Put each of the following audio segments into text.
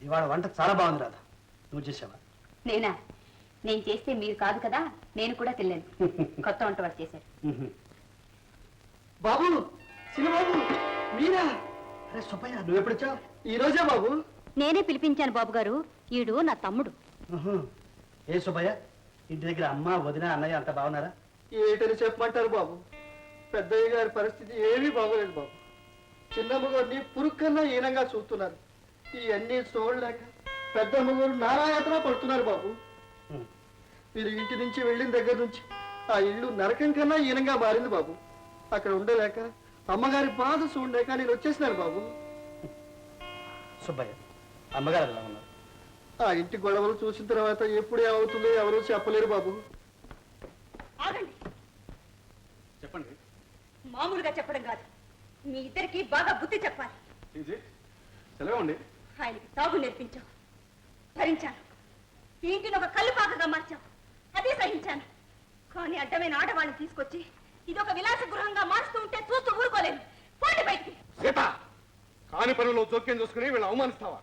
ఇవాళ వంట చాలా బాగుంది రాధా. నువ్వు చేసావా? నేనా? నేను చేస్తే మీరు కాదు కదా, నేను కూడా తినలేను. కొత్త వంట వాడు చేశారు. బాబు, బాబు మీరా? అరే సుబ్బయ్య, నువ్వు ఎప్పుడొచ్చావు? ఈ రోజే బాబు. నేనే పిలిపించాను బాబు గారు. ఈడు నా తమ్ముడు. ఏ సుబ్బయ్య, ఇంటి దగ్గర అమ్మ, వదిన, అన్నయ్య అంతా బాగున్నారా? ఏటని చెప్పమంటారు బాబు, పెద్దయ్య గారి పరిస్థితి ఏమీ బాగోలేదు బాబు. చిన్నమ్మ గారిని పురుక్కన్నా హీనంగా చూస్తున్నారు. ఇవన్నీ చూడలేక పెద్దమ్మ గారు నారాయాత్ర పడుతున్నారు బాబు. మీరు ఇంటి నుంచి వెళ్ళిన దగ్గర నుంచి ఆ ఇల్లు నరకం కన్నా హీనంగా మారింది బాబు. అక్కడ ఉండలేక అమ్మగారి బాధ చూడలేక నేను వచ్చేసినాను బాబు. సుబ్బయ్య, అమ్మగారు ఎలా ఉన్నారు? ఆ ఇంటి గొడవలు చూసిన తర్వాత ఎప్పుడు ఏమవుతుందో ఎవరూ చెప్పలేరు బాబు. ఆగండి. చెప్పండి. మామూలుగా చెప్పడం కాదు, మీ ఇద్దరికి బాగా బుద్ధి చెప్పాలి. సెలవండి. ఆయనకి తాగు నేర్పించావు, భరించాను. ఈ ఇంటిని ఒక కల్లుపాకగా మార్చావు, అదే సహించాను. కానీ అడ్డమైన ఆడవాళ్ళని తీసుకొచ్చి ఇదొక విలాస గృహంగా మారుస్తూ ఉంటే చూస్తూ ఊరుకోలేదు. పోండి బయటికి. సీత, కాని పనుల్లో జోక్యం చూసుకుని వీళ్ళు అవమానిస్తావా?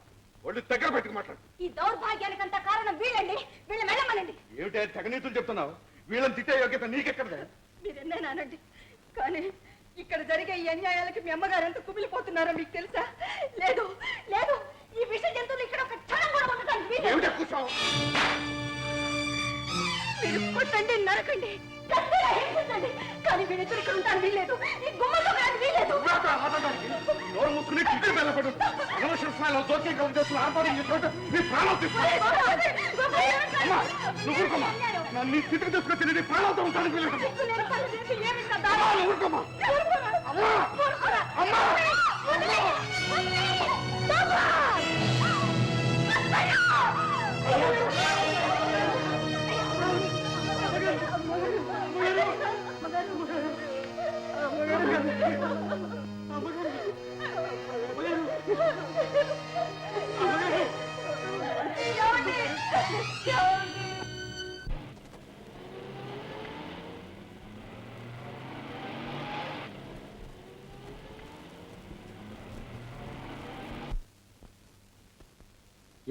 ఒళ్ళు దగ్గర పెట్టుకు మాట్లాడు. ఈ దౌర్భాగ్యానికంతా కారణం వీళ్ళండి. వీళ్ళు వెళ్ళమనండి. ఏమిటే తెగనీతులు చెప్తున్నావు? వీళ్ళని తిట్టే యోగ్యత నీకెక్కడదా? మీరెన్నేనానండి, కానీ ఇక్కడ జరిగే ఈ అన్యాయాలకి మీ అమ్మగారు ఎంత కుమిలిపోతున్నారో మీకు తెలుసా? లేదు లేదు, ఈ విష జంతువులు ఇక్కడ ఒక క్షణం కూడా ఉండటానికి వీలు లేదు. మీరు కొట్టండి, నరకండి, గట్టిగా హింసించండి, కానీ వీళ్ళిద్దరు ఇక్కడ ఉంటాను వీల్లేదు. ఈ గుమ్మలో వీల్లేదు. నోరు మూసుకుని కిట్టి వెళ్ళబడు. అనవసర స్థాయిలో జోక్యం కలుగు చేస్తున్న ఆర్పాటు నీ ప్రాణాలు తీసుకున్నా. నీ స్థితికి తీసుకొచ్చి నీ ప్రాణాలతో ఉంటానికి వీలేదు. ఊరుకోమా.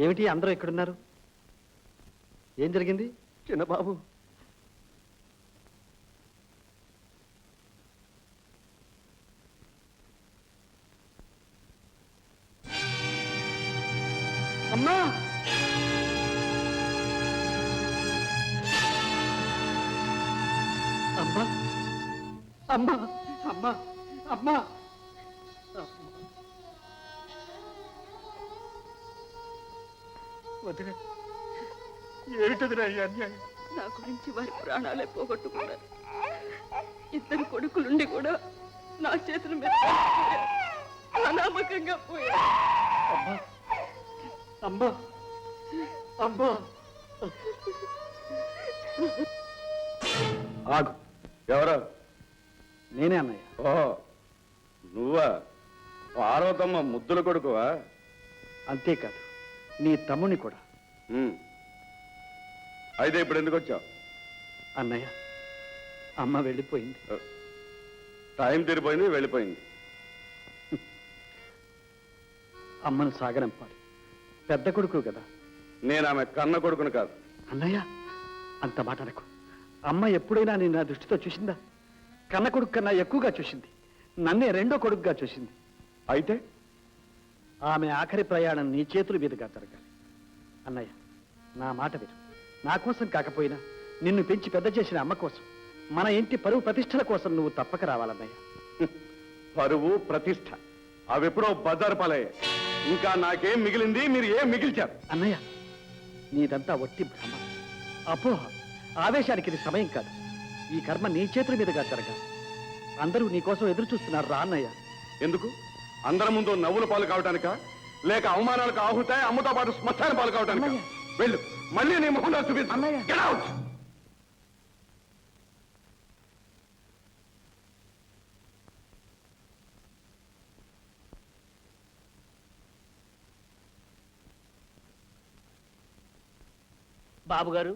ఏమిటి అందరూ ఎక్కడున్నారు? ఏం జరిగింది? చిన్నబాబు, అమ్మా, అమ్మా, అమ్మా, అమ్మా, అమ్మా. వదిన, ఏమిటదిరా ఈ అన్యాయం? నా గురించి వారి ప్రాణాలే పోగొట్టుకున్నారు. ఇద్దరు కొడుకులుండి కూడా నా చేతుల మీద అనామకంగా పోయారు. అమ్మా, అమ్మా, ఆగు. ఎవరు? నేనే అన్నయ్య. ఓహో, నువ్వా? పార్వతమ్మ ముద్దుల కొడుకువా? అంతేకాదు, నీ తమ్ముని కూడా. అయితే ఇప్పుడు ఎందుకు వచ్చావు? అన్నయ్య, అమ్మ వెళ్ళిపోయింది. టైం తీరిపోయింది, వెళ్ళిపోయింది. అమ్మను సాగనంపాలి. పెద్ద కొడుకు కదా. నేను ఆమె కన్న కొడుకును కాదు. అన్నయ్య, అంత మాట అనకు. అమ్మ ఎప్పుడైనా నేను నా దృష్టితో చూసిందా? కన్న కొడుకు కన్నా ఎక్కువగా చూసింది. నన్నే రెండో కొడుకుగా చూసింది. అయితే ఆమె ఆఖరి ప్రయాణం నీ చేతుల మీదుగా జరగాలి. అన్నయ్య, నా మాట విను. నా కోసం కాకపోయినా నిన్ను పెంచి పెద్ద చేసిన అమ్మ కోసం, మన ఇంటి పరువు ప్రతిష్టల కోసం నువ్వు తప్పక రావాలన్నయ్య. పరువు ప్రతిష్ట అవెప్పుడో బజారు పాలయ్యాయి. ఇంకా నాకేం మిగిలింది? మీరు ఏం మిగిల్చారు? అన్నయ్య, నీదంతా ఒట్టి భ్రమ, అపోహ, ఆవేశానికి ఇది సమయం కాదు. ఈ కర్మ నీ చేతుల మీదుగా జరగాలి. అందరూ నీ కోసం ఎదురు చూస్తున్నారు. రా అన్నయ్య. ఎందుకు? అందరి ముందు నవ్వుల పాలు కావటానికా? లేక అవమానాలకు ఆహుతాయి అమ్మతో పాటు శ్మశాన పాలు కావటానికా? వెళ్ళు, మళ్ళీ నీ మొహంలో చూపించు. Get out! బాబు గారు,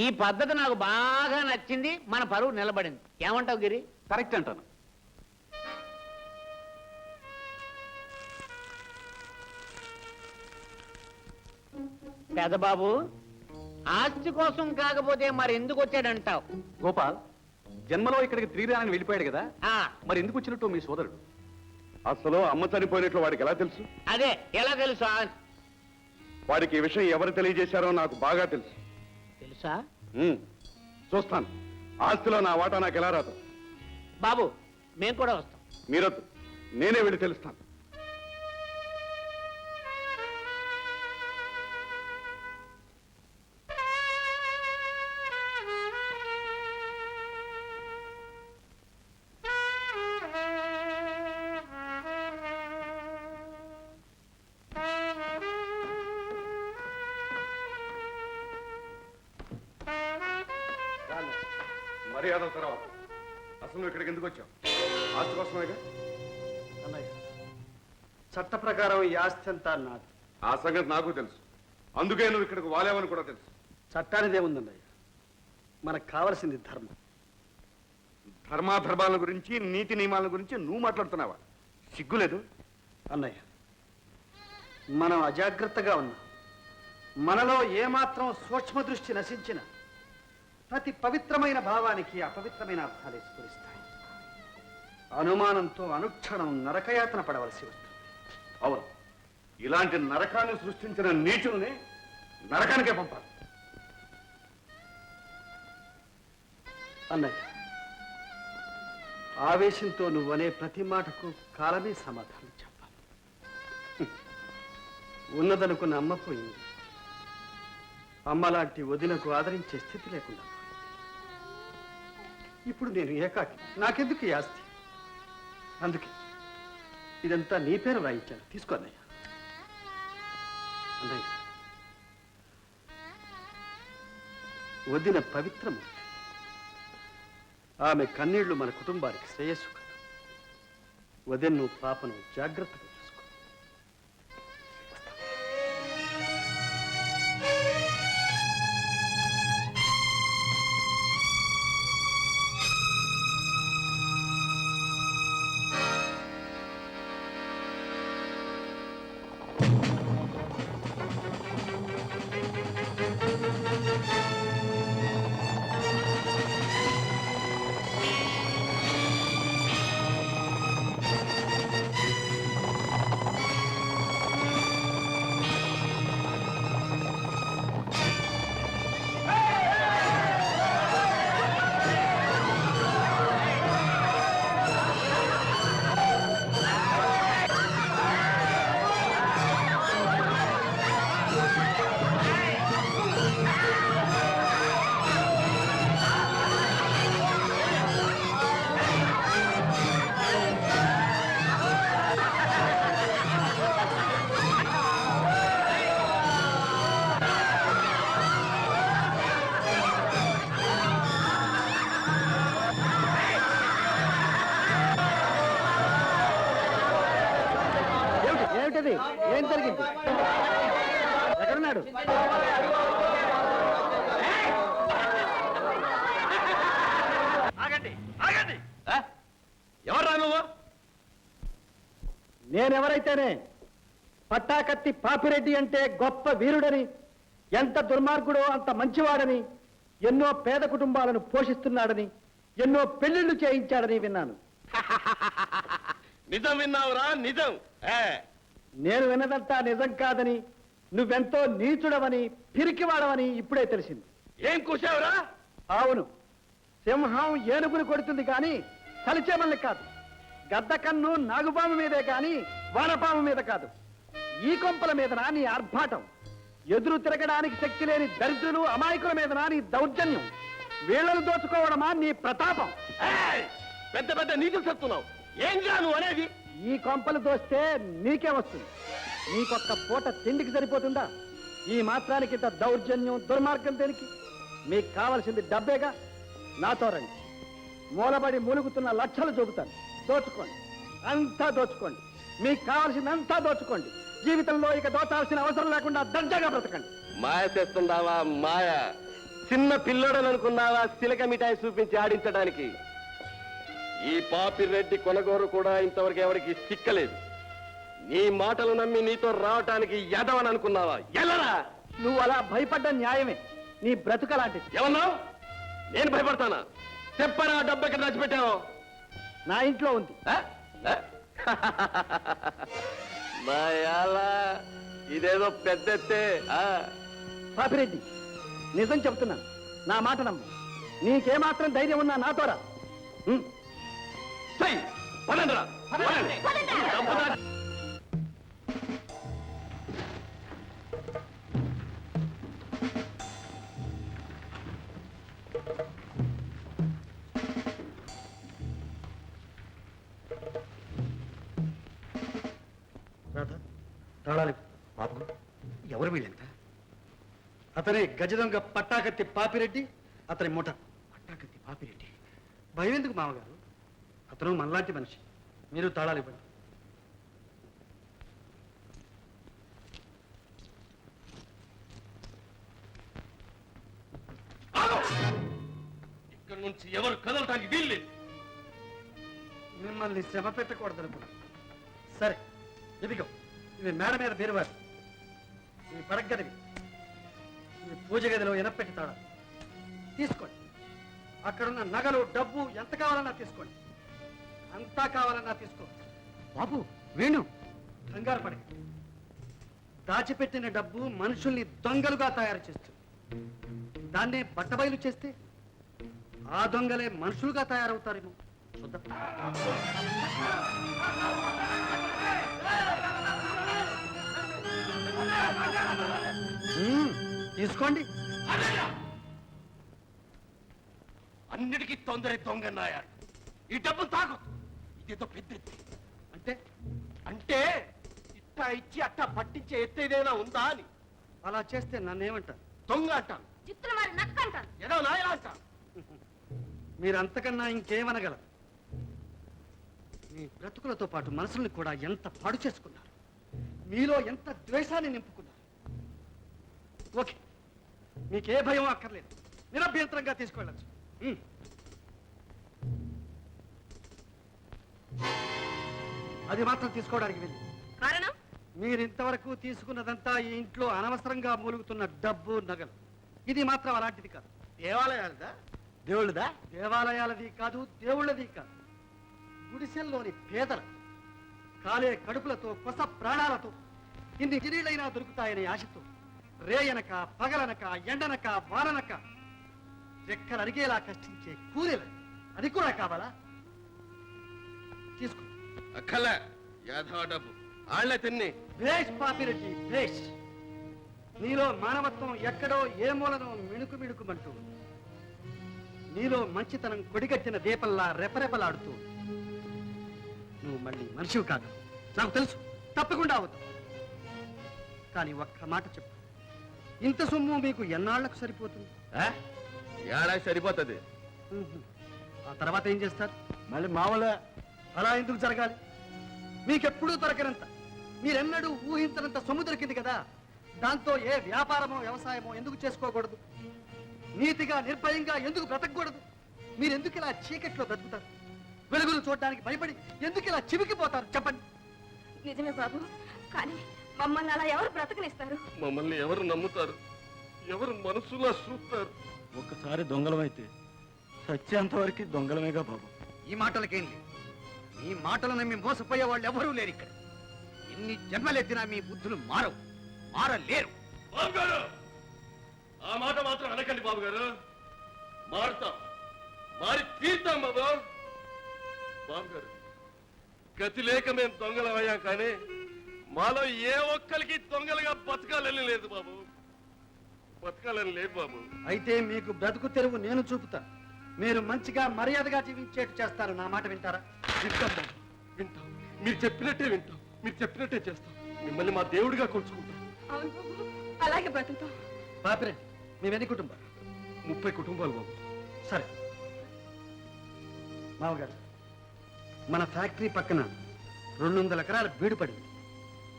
ఈ పద్ధతి నాకు బాగా నచ్చింది. మన పరువు నిలబడింది. ఏమంటావు గిరి? కరెక్ట్ అంటాను. పెదబాబు, ఆస్తి కోసం కాకపోతే మరి ఎందుకు వచ్చాడంటావు? గోపాల్ జన్మలో ఇక్కడికి తిరిగిరాని వెళ్ళిపోయాడు కదా, ఆ, మరి ఎందుకు వచ్చినట్టు మీ సోదరుడు? అసలు అమ్మ చనిపోయినట్లు వాడికి ఎలా తెలుసు? అదే ఎలా తెలుసా? వాడికి ఈ విషయం ఎవరు తెలియజేశారో నాకు బాగా తెలుసు. తెలుసా? చూస్తాను. ఆస్తిలో నా వాటా నాకు ఎలా రాదు. బాబు, మేము కూడా వస్తాం. మీరొద్దు, నేనే వెళ్ళి తెలుస్తాను. మర్యాద తర్వాత. అసలు నువ్వు ఇక్కడికి ఎందుకు వచ్చావు? ఆస్తి కోసమేగా? అన్నయ్య, చట్ట ప్రకారం ఈ ఆస్తి అంతా నాది. ఆ సంగతి నాకు తెలుసు. అందుకే నువ్వు ఇక్కడికి వాలేవని కూడా తెలుసు. చట్టానిదే ఉందన్నయ్య, మనకు కావలసింది ధర్మం. ధర్మాధర్మాల గురించి, నీతి నియమాల గురించి నువ్వు మాట్లాడుతున్నావా? సిగ్గులేదు? అన్నయ్య, మనం అజాగ్రత్తగా ఉన్నాం. మనలో ఏమాత్రం సూక్ష్మ దృష్టి నశించిన ప్రతి పవిత్రమైన భావానికి అపవిత్రమైన అర్థాలే స్ఫురిస్తాయి. అనుమానంతో అనుక్షణం నరకయాతన పడవలసి వస్తుంది. అవును, ఇలాంటి నరకాన్ని సృష్టించిన నీచుల్ని నరకానికే పంపాలి. అన్నయ్య, ఆవేశంతో నువ్వనే ప్రతి మాటకు కాలమే సమాధానం చెప్పాలి. ఉన్నదనుకున్న అమ్మ పోయింది. అమ్మలాంటి వదినకు ఆదరించే స్థితి లేకుండా పోయింది. ఇప్పుడు నేను ఏకాకి, నాకెందుకు ఈ ఆస్తి? అందుకే ఇదంతా నీ పేరు రాయించాను. తీసుకో అన్నయ్య. అన్నయ్య, వదిన పవిత్రమూర్తి. ఆమె కన్నీళ్లు మన కుటుంబానికి శ్రేయస్సు కాదు. వదిన్ను పాపను జాగ్రత్తగా చూసుకో. ఏమిటది? ఏం జరిగింది? ఎక్కడున్నాడు? ఎవరు నువ్వు? నేనెవరైతేనే పట్టాకత్తి పాపిరెడ్డి అంటే గొప్ప వీరుడని, ఎంత దుర్మార్గుడో అంత మంచివాడని, ఎన్నో పేద కుటుంబాలను పోషిస్తున్నాడని, ఎన్నో పెళ్లిళ్లు చేయించాడని విన్నాను. నిజం విన్నావురా? నిజం. నేను విన్నదంతా నిజం కాదని, నువ్వెంతో నీచుడవని, పిరికివాడవని ఇప్పుడే తెలిసింది. ఏం కూసావురా? అవును, సింహం ఏనుగుని కొడుతుంది కానీ కలిచేమల్ని కాదు. గద్ద కన్ను నాగుపాము మీదే కానీ వానపాము మీద కాదు. ఈ కొంపల మీదనా నీ ఆర్భాటం? ఎదురు తిరగడానికి శక్తి లేని దరిద్రులు అమాయకుల మీదనా నీ దౌర్జన్యం? వీళ్లను దోచుకోవడమా నీ ప్రతాపం? పెద్ద పెద్ద నీతులు చెప్తున్నావు. ఏం నువ్వు అనేది? ఈ కొంపలు దోస్తే నీకే వస్తుంది. నీకొక్క పూట తిండికి సరిపోతుందా? ఈ మాత్రానికి ఇంత దౌర్జన్యం, దుర్మార్గం దేనికి? మీకు కావలసింది డబ్బేగా. నాతో రండి. మూలబడి మూలుగుతున్న లక్షలు చూపుతాను. దోచుకోండి, అంతా దోచుకోండి. మీకు కావలసిందంతా దోచుకోండి. జీవితంలో ఇక దోచాల్సిన అవసరం లేకుండా దర్జాగా బ్రతకండి. మాయ చేస్తున్నావా? మాయ. చిన్న పిల్లోడని అనుకున్నావా సిలక మిఠాయి చూపించి ఆడించడానికి? ఈ పాపిరెడ్డి కొనగోరు కూడా ఇంతవరకు ఎవరికి చిక్కలేదు. నీ మాటలు నమ్మి నీతో రావటానికి ఎదవని అనుకున్నావా? ఎల్లరా! నువ్వు అలా భయపడ్డ న్యాయమే. నీ బ్రతుకలాంటిది. ఏమన్నావు? నేను భయపడతానా? చెప్పనా డబ్బు ఎక్కడ దాచిపెట్టావు? నా ఇంట్లో ఉంది. మాయాల ఇదేదో పెద్దెత్తే. పాపిరెడ్డి, నిజం చెప్తున్నాను, నా మాట నమ్ము. నీకేమాత్రం ధైర్యం ఉన్నా నాతో రా. పదండ్రా. బాబు, ఎవరు వీళ్ళంత? అతనే గజదొంగ పట్టాకత్తి పాపిరెడ్డి, అతని ముఠ. పట్టాకత్తి పాపిరెడ్డి? భయం ఎందుకు మామగారు? అతను మనలాంటి మనిషి. మీరు తాళాలు ఇవ్వండి. ఇక్కడ నుంచి ఎవరు కదలటానికి వీల్లేదు. మిమ్మల్ని శ్రమ పెట్టకూడదనుకున్నా. సరే, ఇదిగో ఇవి మేడ మీద బీరువారు, ఇవి పడగదివి, ఇవి పూజ గదిలో ఎనపెట్టి తాళాలు. తీసుకోండి. అక్కడున్న నగలు, డబ్బు ఎంత కావాలన్నా తీసుకోండి. అంతా కావాలన్నా తీసుకో. బాబు వేణు, కంగారు పడే. దాచిపెట్టిన డబ్బు మనుషుల్ని దొంగలుగా తయారు చేస్తుంది. దాన్నే బట్టబయలు చేస్తే ఆ దొంగలే మనుషులుగా తయారవుతారేమో చూద్దాం. తీసుకోండి. అన్నిటికీ తొందర దొంగన్నాయారు. ఈ డబ్బు తాగు. ఇదేదో పెద్ద అంటే అంటే ఇట్టా ఇచ్చి అట్టా పట్టించే ఎత్తేదైనా ఉందా అని. అలా చేస్తే నన్నేమంటారు? దొంగ అంటాను. చిత్రం వారి నక్క అంటాను. ఏదో నాయ అంటాను. మీరు అంతకన్నా ఇంకేమనగలరు? మీ బ్రతుకులతో పాటు మనసుల్ని కూడా ఎంత పాడు చేసుకున్నారు. మీలో ఎంత ద్వేషాన్ని నింపుకున్నారు. ఓకే, మీకే భయం అక్కర్లేదు. నిరభ్యంతరంగా తీసుకెళ్ళచ్చు. అది మాత్రం తీసుకోవడానికి వెళ్ళి. కారణం? మీరు ఇంతవరకు తీసుకున్నదంతా ఈ ఇంట్లో అనవసరంగా మూలుగుతున్న డబ్బు, నగలు. ఇది మాత్రం అలాంటిది కాదు. దేవాలయాలదా? దేవుళ్ళదా? దేవాలయాలది కాదు, దేవుళ్ళది కాదు. గుడిసెల్లోని పేదల కాలే కడుపులతో, కొస ప్రాణాలతో ఇన్ని గిరీలైనా దొరుకుతాయనే ఆశతో రేయనక, పగలనక, ఎండనక, వాననక రెక్కలు అరిగేలా కష్టించే కూలీలు. అది కూడా కావాలా? తీసుకో. అక్కల యాధవ డబ్బు ఆళ్లే తిన్ని. భేష్ పాపిరెడ్డి, భేష్. నీలో మానవత్వం ఎక్కడో ఏ మూలనో మిణుకు మిణుకుమంటూ, నీలో మంచితనం కొడిగట్టిన దీపంలా రెపరెపలాడుతూ, నువ్వు మళ్ళీ మనిషివి కాదు, నాకు తెలుసు. తప్పకుండా అవుతావు. కానీ ఒక్క మాట చెప్పు, ఇంత సొమ్ము మీకు ఎన్నాళ్లకు సరిపోతుంది? ఏడాది సరిపోతుంది. ఆ తర్వాత ఏం చేస్తారు? మళ్ళీ మామూలు. అలా ఎందుకు జరగాలి? మీకెప్పుడూ దొరకనంత, మీరెన్నడూ ఊహించనంత సొమ్ము దొరికింది కదా. దాంతో ఏ వ్యాపారమో వ్యవసాయమో ఎందుకు చేసుకోకూడదు? నీతిగా, నిర్భయంగా ఎందుకు బ్రతకూడదు? మీరెందుకు ఇలా చీకట్లో బ్రతుకుతారు? వెలుగులు చూడడానికి భయపడి ఎందుకు ఇలా చివికిపోతారు? చెప్పండి. నిజమే బాబు, కానీ మమ్మల్ని అలా ఎవరు బ్రతకనిస్తారు? మమ్మల్ని ఎవరు నమ్ముతారు? ఎవరు మనసులా చూస్తారు? ఒక్కసారి దొంగలమైతే సత్యాంత వరకు దొంగలమేగా బాబు. ఈ మాటలకేం లేదు. ఈ మాటలు నమ్మి మోసపోయే వాళ్ళు ఎవరూ లేరు ఇక్కడ. ఎన్ని జన్మలెత్తినా మీ బుద్ధులు మారవు, మారలేరు. బాబు గారు, ఆ మాట మాత్రం అనకండి బాబు గారు. మారుతాం, మారి తీర్తాం బాబు. బాబు గారు, గతి లేక మేము దొంగలమయ్యాం, కానీ మాలో ఏ ఒక్కరికి దొంగలుగా బతకాలని లేదు బాబు. బతకాలని లేదు బాబు. అయితే మీకు బ్రతుకు తెరువు నేను చూపుతా. మీరు మంచిగా మర్యాదగా జీవించేట్టు చేస్తారు. నా మాట వింటారా? వింటాం బాబు, వింటాం. మీరు చెప్పినట్టే వింటాం, మీరు చెప్పినట్టే చేస్తాం. మిమ్మల్ని మా దేవుడిగా కొలుచుకుంటాం. అవును బాబు, అలాగే బ్రతుకుతాం. పాపిరెడ్డి, మేమెన్ని కుటుంబాలు? 30 కుటుంబాలు బాబు. సరే మామగారు, మన ఫ్యాక్టరీ పక్కన 200 ఎకరాల బీడు పడింది.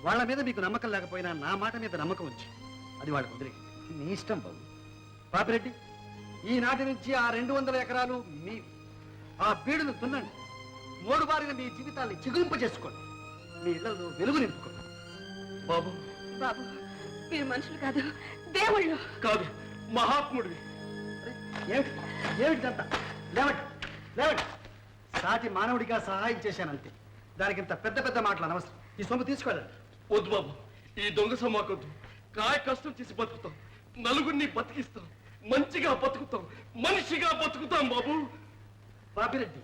వాళ్ళ మీద మీకు నమ్మకం లేకపోయినా నా మాట మీద నమ్మకం వచ్చి అది వాళ్ళకు వదిలే. నీ ఇష్టం బాబు. పాపిరెడ్డి, ఈనాటి నుంచి ఆ 200 ఎకరాలు మీ. ఆ బీడును దున్నండి. 3 బారిన మీ జీవితాన్ని చిగురింప చేసుకోండి. మీ ఇళ్లలో వెలుగు నింపుకోండి. బాబు, బాబు, మీరు మనుషులు కాదు, దేవుళ్ళు కాదు మహాత్ముడివి. ఏమిటి ఏమిటిదంతా? లేవండి లేవండి. సాటి మానవుడిగా సహాయం చేశానంతే. దానికి ఇంత పెద్ద పెద్ద మాటలు అనవసరం. ఈ సొమ్ము తీసుకోవాలండి. వద్దు బాబు, ఈ దొంగ సొమ్మాకొద్దు. కాయ కష్టం చేసి బతుకుతాం, నలుగురిని బతికిస్తాం, మంచిగా బతుకుతాం, మనిషిగా బతుకుతాం బాబు. బాపిరెడ్డి,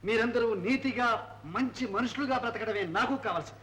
మీరందరూ నీతిగా మంచి మనుషులుగా బ్రతకడమే నాకు కావాల్సింది.